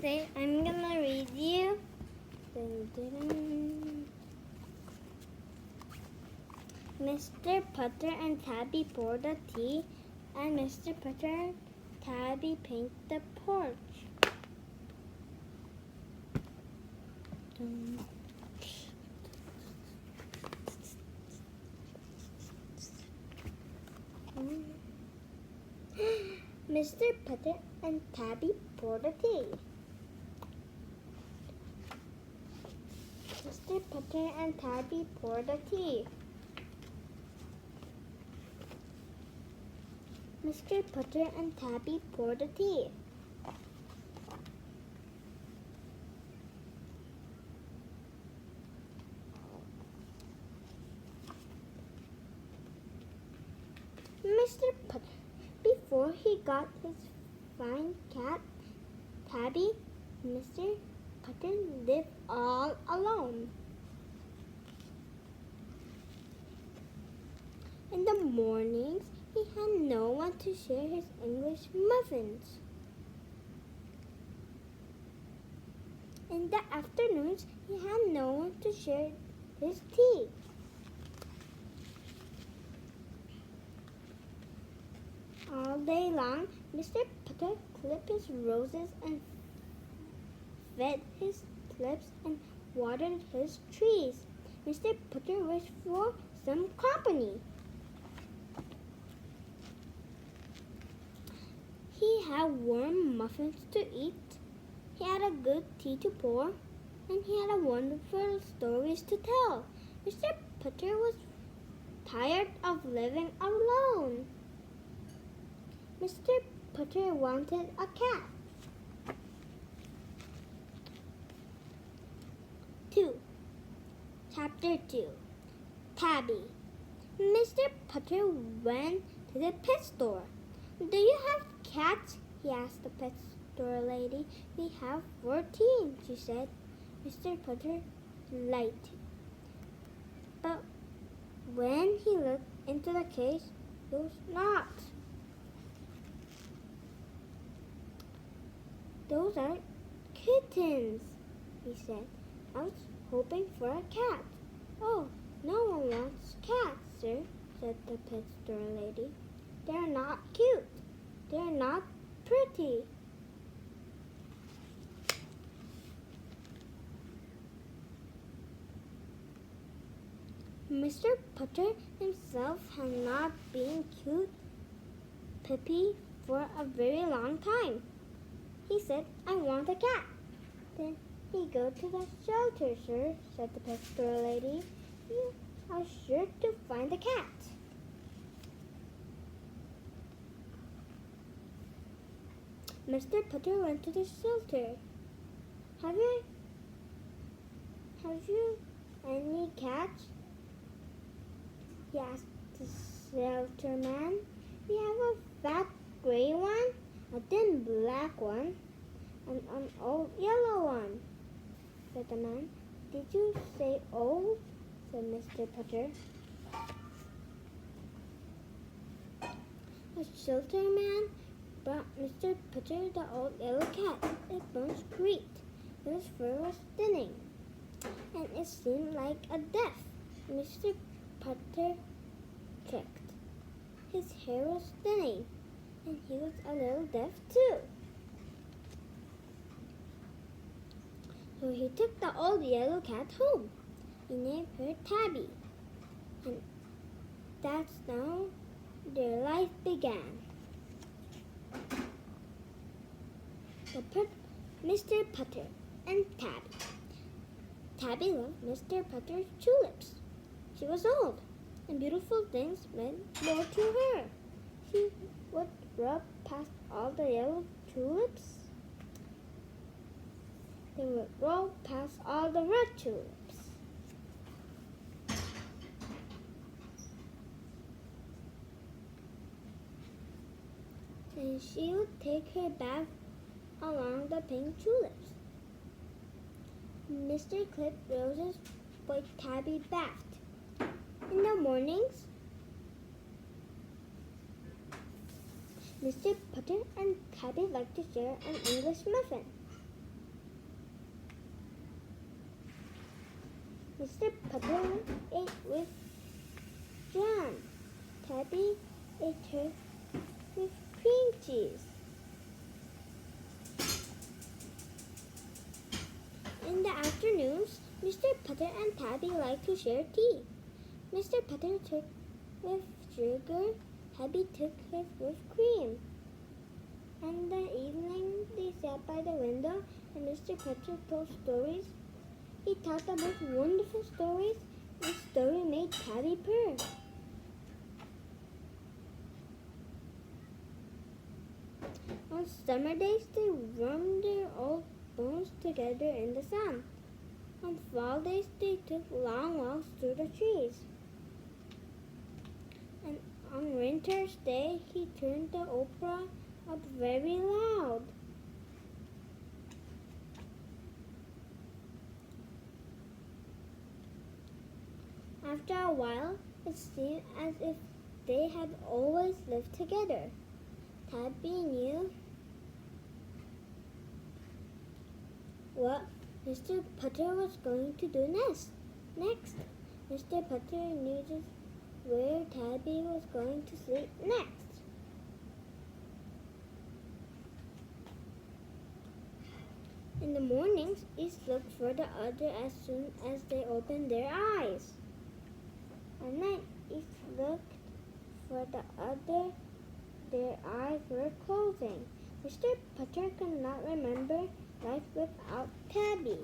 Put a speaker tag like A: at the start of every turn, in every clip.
A: Today I'm gonna read you. Mr. Putter and Tabby pour the tea, and Mr. Putter and Tabby paint the porch. Mr. Putter and Tabby pour the tea. Mr. Putter and Tabby pour the tea. Mr. Putter and Tabby pour the tea. Mr. Putter, before he got his fine cat, Tabby, Mr. Putter lived all alone. In the mornings, he had no one to share his English muffins. In the afternoons, he had no one to share his tea. All day long, Mr. Putter clipped his roses and fed his tulips and watered his trees. Mr. Putter wished for some company. He had warm muffins to eat, he had a good tea to pour, and he had wonderful stories to tell. Mr. Putter was tired of living alone. Mr. Putter wanted a cat. 2. Chapter 2. Tabby. Mr. Putter went to the pet store. "Do you have cats?" he asked the pet store lady. "We have 14, she said. Mr. Putter liked it. But when he looked into the case, it was not. "Those are kittens," he said. "I was hoping for a cat." "Oh, no one wants cats, sir," said the pet store lady. "They're not cute. They're not pretty." Mr. Putter himself had not been cute Pippi for a very long time. He said, "I want a cat." "Then he go to the shelter, sir," said the pet store lady. "You are sure to find a cat." Mr. Putter went to the shelter. Have you any cats?" he asked the shelter man. "We have a fat gray one, a thin black one, and an old yellow one," said the man. "Did you say old?" said Mr. Putter. The shelter man brought Mr. Putter the old yellow cat. Its bones creaked, its fur was thinning, and it seemed like a death. Mr. Putter checked. His hair was thinning, and he was a little deaf too. So he took the old yellow cat home. He named her Tabby, and that's how their life began. Mr. Putter and Tabby. Tabby loved Mr. Putter's tulips. She was old, and beautiful things meant more to her. She would rub past all the yellow tulips. They would roll past all the red tulips. And she would take her bath along the pink tulips. Mr. clipped roses while Tabby bathed. In the mornings, Mr. Putter and Tabby liked to share an English muffin. Mr. Putter ate with jam. Tabby ate her with cream cheese. In the afternoons, Mr. Putter and Tabby liked to share tea. Mr. Putter took with sugar, Tabby took his with cream. And that evening, they sat by the window and Mr. Putter told stories. He talked about wonderful stories. Each story made Tabby purr. On summer days, they warmed their old bones together in the sun. On fall days, they took long walks through the trees. And on winter's day, he turned the opera up very loud. After a while, it seemed as if they had always lived together. Tabby knew what Mr. Putter was going to do next. Mr. Putter knew just where Tabby was going to sleep next. In the mornings, each looked for the other as soon as they opened their eyes. At night, each looked for the other. Their eyes were closing. Mr. Putter could not remember life without Tabby.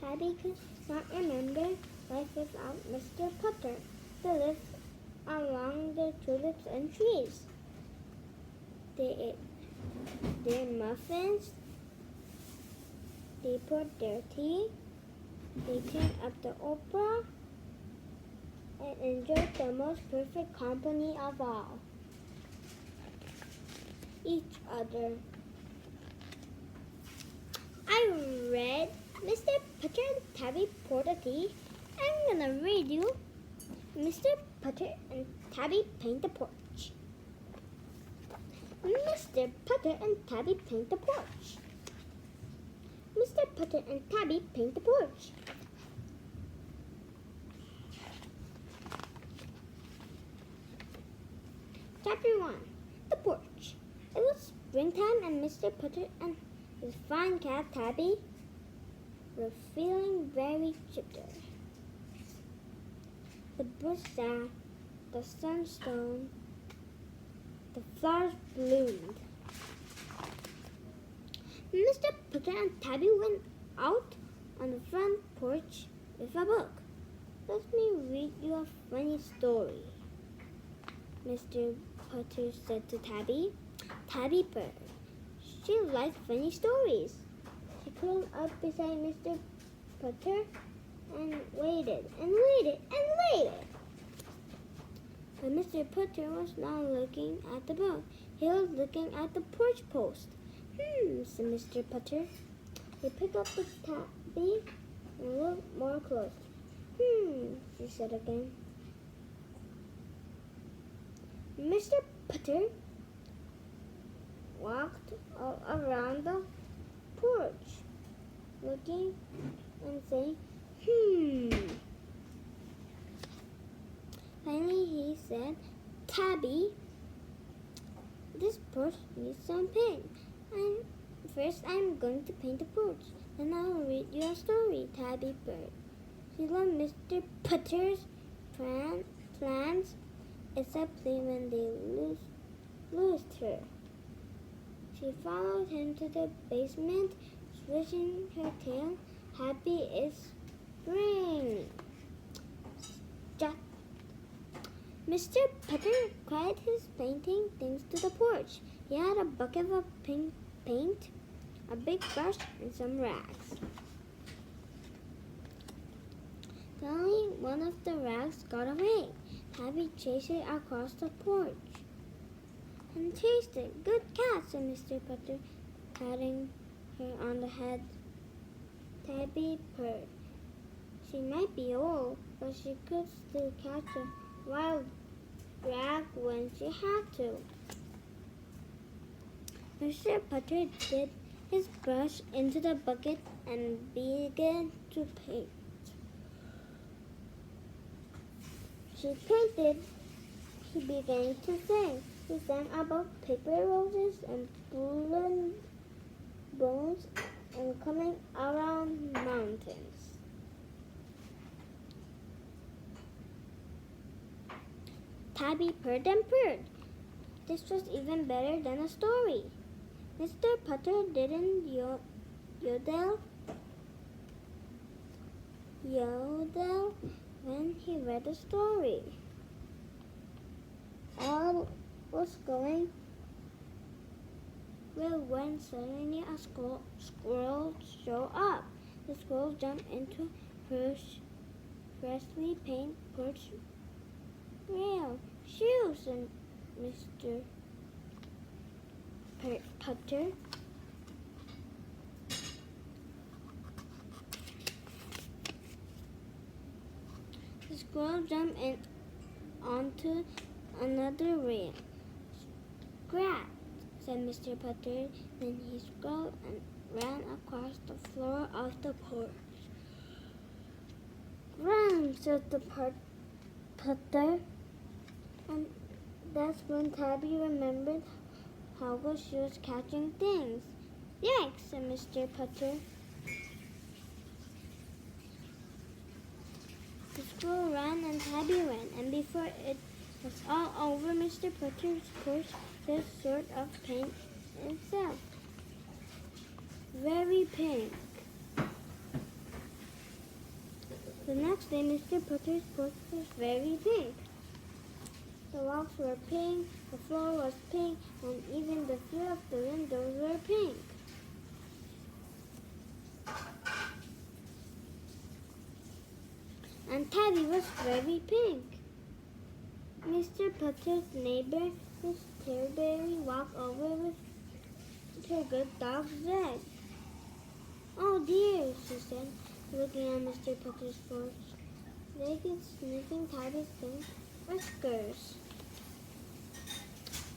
A: Tabby could not remember life without Mr. Putter. They lived along the tulips and trees. They ate their muffins. They poured their tea. They turned up the opera and enjoyed the most perfect company of all, each other. I read Mr. Putter and Tabby poured a tea. I'm gonna read you Mr. Putter and Tabby paint the porch. Mr. Putter and Tabby paint the porch. Mr. Putter and Tabby paint the porch. Chapter 1. The porch. It was springtime and Mr. Putter and his fine cat Tabby were feeling very chipper. The birds sang, the sun shone, the flowers bloomed. Mr. Putter and Tabby went out on the front porch with a book. Let me read you a funny story, Mr. Putter said to Tabby. Tabby purred. She liked funny stories. She curled up beside Mr. Putter and waited and waited and waited. But Mr. Putter was not looking at the book. He was looking at the porch post. Said Mr. Putter. He picked up the Tabby and looked more close. She said again. Mr. Putter walked all around the porch, looking and saying, Finally he said, Tabby, this porch needs some paint. First I'm going to paint the porch, then I'll read you a story, Tabby purred. She loved Mr. Putter's plans, except when they loosed her. She followed him to the basement, swishing her tail. Happy is spring. Mr. Putter carried his painting things to the porch. He had a bucket of pink paint, a big brush, and some rags. Suddenly, one of the rags got away. Tabby chased it across the porch and chased it. Good cat, said Mr. Putter, patting her on the head. Tabby purred. She might be old, but she could still catch a wild rag when she had to. Mr. Putter did his brush into the bucket and began to paint. She painted. He began to sing. He sang about paper roses and balloon bones and coming around mountains. Tabby purred and purred. This was even better than a story. Mr. Putter didn't yodel when he read the story. All was going well when suddenly a squirrel showed up. The squirrel jumped into her freshly painted porch rail. "Shoo!" said Mr. Putter. The squirrel jumped onto another rail. "Scrat!" said Mr. Putter. Then he scrolled and ran across the floor of the porch. "Run!" said the Putter. And that's when Tabby remembered how good she was catching things. "Yikes!" said Mr. Putter. The squirrel ran and Tabby ran, and before it was all over, Mr. Putter's porch was sort of paint itself. Very pink. The next day, Mr. Putter's porch was very pink. The walls were pink, the floor was pink, and even the few of the windows were pink. And Tabby was very pink. Mr. Putter's neighbor, Miss Terberry, walked over with her good dog Zed. "Oh dear," she said, looking at Mr. Putter's porch. They could sniffing Tabby's pink whiskers.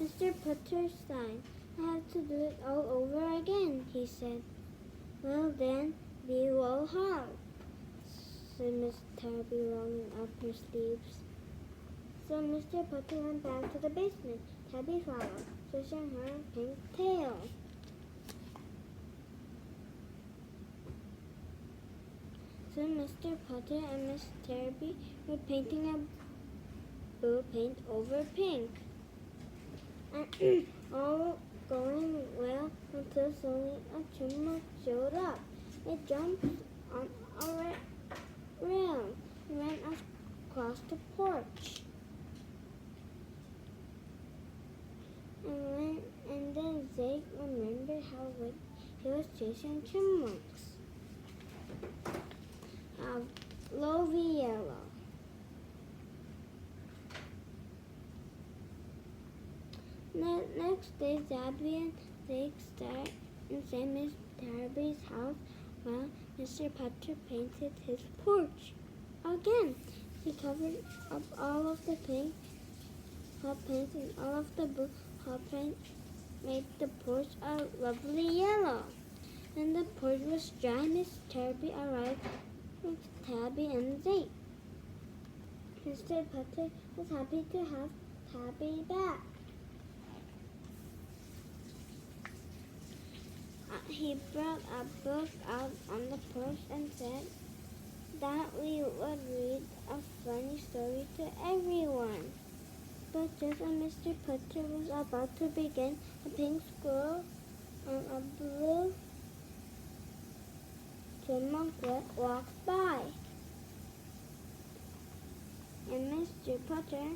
A: Mr. Putter sighed. "I have to do it all over again," he said. "Well then, we will help," said Miss Tabby, rolling up her sleeves. So Mr. Putter went back to the basement. Tabby followed, swishing her pink tail. So Mr. Putter and Miss Tabby were painting a blue paint over pink. And all going well until suddenly a chipmunk showed up. It jumped on a rail and ran across the porch. And then Zeke remembered how he was chasing chipmunks. Lovey yellow. Next day, Tabby and Zeke sat inside Miss Tabby's house while Mr. Putter painted his porch. Again, he covered up all of the pink hot paint and all of the blue hot paint made the porch a lovely yellow. When the porch was dry, Miss Tabby arrived with Tabby and Zeke. Mr. Putter was happy to have Tabby back. He brought a book out on the porch and said that we would read a funny story to everyone. But just as Mr. Putter was about to begin, a pink squirrel and a blue chipmunk walked by. And Mr. Putter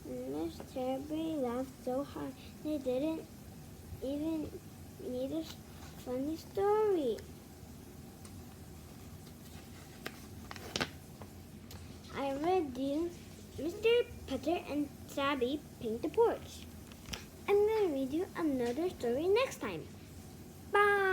A: and Miss Tabby laughed so hard they didn't even need a funny story. I read you Mr. Putter and Tabby Paint the Porch. I'm going to read you another story next time. Bye!